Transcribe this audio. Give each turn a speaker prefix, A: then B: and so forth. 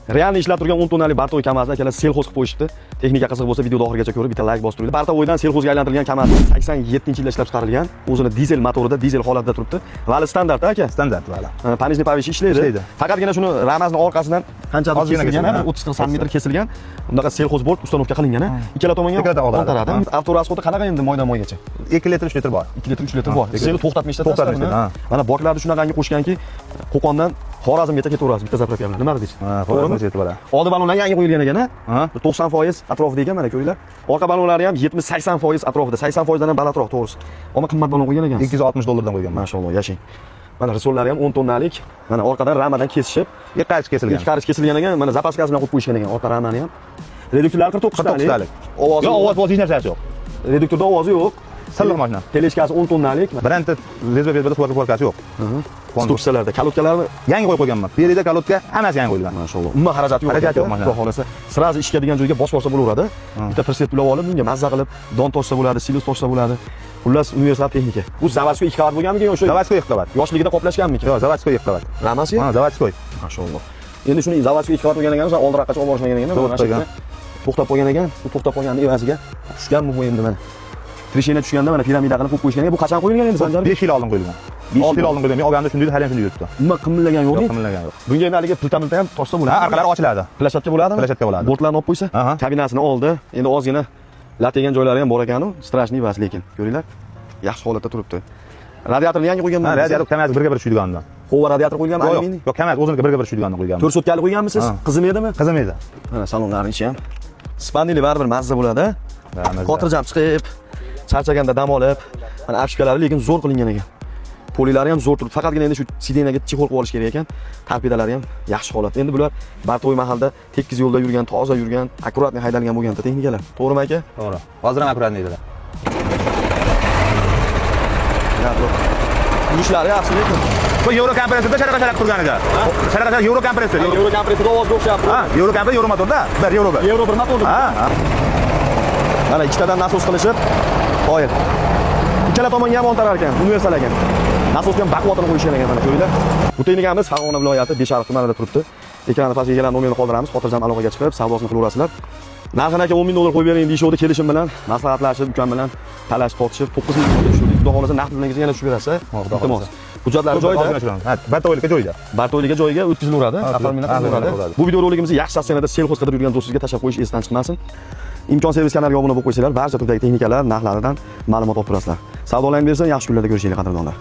A: Realni ishlab turgan 10 tonnalik Bartoy Kamazda akalar selxoz qilib qo'yishibdi. Texnika qiziq bo'lsa videoni oxirigacha ko'rib, bitta like bosib turinglar. Bartoydan selxozga aylantirilgan Kamaz 87-yilda ishlab chiqarilgan. O'zini dizel motorida, dizel holatda turibdi. Vali standart aka?
B: Standart vali.
A: Panejniy pavish ishlaydi. Faqatgina shuni Ramazning orqasidan qanchadir kesilgan, 30-40 sm kesilgan. Bunaqa selxoz bo'lib uстановка qilingan. Ikkala tomonga o'ntaradi. Avtorasxodi qanaqa endi moydan-moygacha?
B: 2 litr 3 litr bor.
A: 2 litr 3 litr bor. Seni to'xtatmaydi. Mana boklarni shunaqangi qo'shganki, Qo'qondan Xorazmgacha ketaverasiz bitta zapravka bilan. Nima deysiz?
B: Xorazmgacha yetib boradi.
A: Oldi balonlar yangi qo'yilgan ekan, 90% atrofida ekan, mana ko'ringlar. Orqa balonlari ham 70-80% atrofida, 80% dan ham balandroq to'g'risi. Ammo qimmat balon qo'ygan ekan.
B: $260 dan qo'ygan.
A: Mashalloh, yashang. Mana risollari ham 10 tonnalik. Mana orqadan ramadan kesishib,
B: ikki qarich kesilgan.
A: Ikki qarich kesilgan ekan, mana zapaskasi bilan qo'yib qo'yishgan ekan, orqa ramani ham. Reduktorlari 49 talik.
B: Ovozi yo'q, hech narsasi yo'q.
A: Reduktorda ovozi yo'q.
B: Silliq mashina.
A: Teleskasi 10 tonnalik.
B: Birinta rezervada suvarkasi yo'q.
A: Stupsalarda kalotkalarni
B: yangi qo'yib qo'yganman. Bu yerda kalotka hammasi yangi qo'yilgan.
A: Mashalloh. Umuman xarajat yo'q.
B: Xarajat yo'q mashina.
A: Xohlasa, sirazi ishlaydigan joyga bosib olsa bo'laveradi. Bitta preset bilib olib, bunga mazza qilib, don toshsa bo'ladi, silus toshsa bo'ladi. Xullas, universal texnika. Bu zavodskoy 2 qavat bo'lganmi-ki o'sha?
B: Zavodskoy 2 qavat.
A: Yoshligida qoplashganmi-ki?
B: Yo'q, zavodskoy 2 qavat.
A: Ramasi?
B: Ha, zavodskoy.
A: Mashalloh. Endi shuni zavodskoy 2 qavat bo'lgan ekan, o'sha oldiroqqa olib borishmagan ekan, to'xtab qo'ygan ekan. Bu to'xtab qo'yganning evaziga tushganmi bu endi mana. Trishina tushganda mana piramida qilib qo'yib qo'yishgan ekan. Bu qachon qo'yilgan endi Sanjar?
B: 5 yil oldin qo'yilgan. 6 yil oldin qo'yilgan. Men olganda shunday, hali ham shunday yuribdi.
A: Umuman qimillagan yo'q.
B: Yo'q, qimillagan yo'q.
A: Bunga endi haligi pilta ham toshsa bo'ladi.
B: Ha, orqalari ochiladi.
A: Plashatka bo'ladimi?
B: Plashatka bo'ladi.
A: Bortlarni olib qo'ysa, kabinasini oldi. Endi ozgina lategan joylari ham bor ekan-ku, strashniy bas lekin. Ko'ringlar. Yaxshi holatda turibdi. Radiatorni yangi qo'yganman.
B: Ha, radiator kamaz birga bir tushadigandan.
A: Qova radiator qo'yganmi alyuminiy?
B: Yo'q, kamaz o'zini birga bir tushadigandan qo'yganman.
A: 4 sotkalik qo'yganmisiz? Qizim edimi?
B: Qizim edi.
A: Mana salonlarning ichi ham. Spanili baribir mazza bo'ladi. Xotirjam chiqib, charchaganda dam olib, mana apshkalari lekin zo'r qilingan ekan. Polilari ham zo'r turibdi. Faqatgina endi shu sidenaga chexol qilib olish kerak ekan. Torpedalari ham yaxshi holatda. Endi bular Bartoy mahalda tekis yo'lda yurgan, toza yurgan, akkuratni haydalgan bo'lgan texnikalar. To'g'rimi aka?
B: To'g'ri. Hozir ham akkuratni edilar.
A: Ishlari yaxshi lekin.
B: Bu Euro kompressorda sharaqa turgan edi. Sharaqa Euro kompressor.
A: Euro kompressorda ovozga o'xshayapti.
B: Ha, Euro kompressor Euro motorda, 1 Euro 1.
A: Euro 1 motorda.
B: Ha.
A: Mana ikkitadan nasos qilishib, qoyil. Ikkala tomonga ham o'ntarar ekan, universal ekan. Nasosga ham bakvatini qo'yishgan ekan mana ko'ringlar. Bu texnikamiz Farg'ona viloyati Beshariq tumanida turibdi. Ekranda pastga kelgan nomerni qoldiramiz, xotirjam aloqaga chiqib savdosini qilaverasizlar. Narxini aka $10,000 qo'yib bering deyishdi, kelishim bilan maslahatlashib, ukam bilan talashib tortishib 9,000 tushirdik. Xudo xolasa narx bilan yana tushib berasiz. Iltimos. Hujjatlari joyida.
B: Ha, Bartoylikka joyida.
A: Bartoylikka joyiga o'tkazilaveradi, oformlanib qilinadi. Bu videorolikimizni yaxshi sostenada selxoz qidirib yurgan do'stingizga tashlab qo'yish esdan chiqmasin. Imkon servis kanaliga obuna bo'lib qo'ysanglar, barcha turdagi texnikalar narxlaridan ma'lumot olib turasizlar. Savdolanib bersa, yaxshi kunlarda ko'rishinglar qadrdonlar.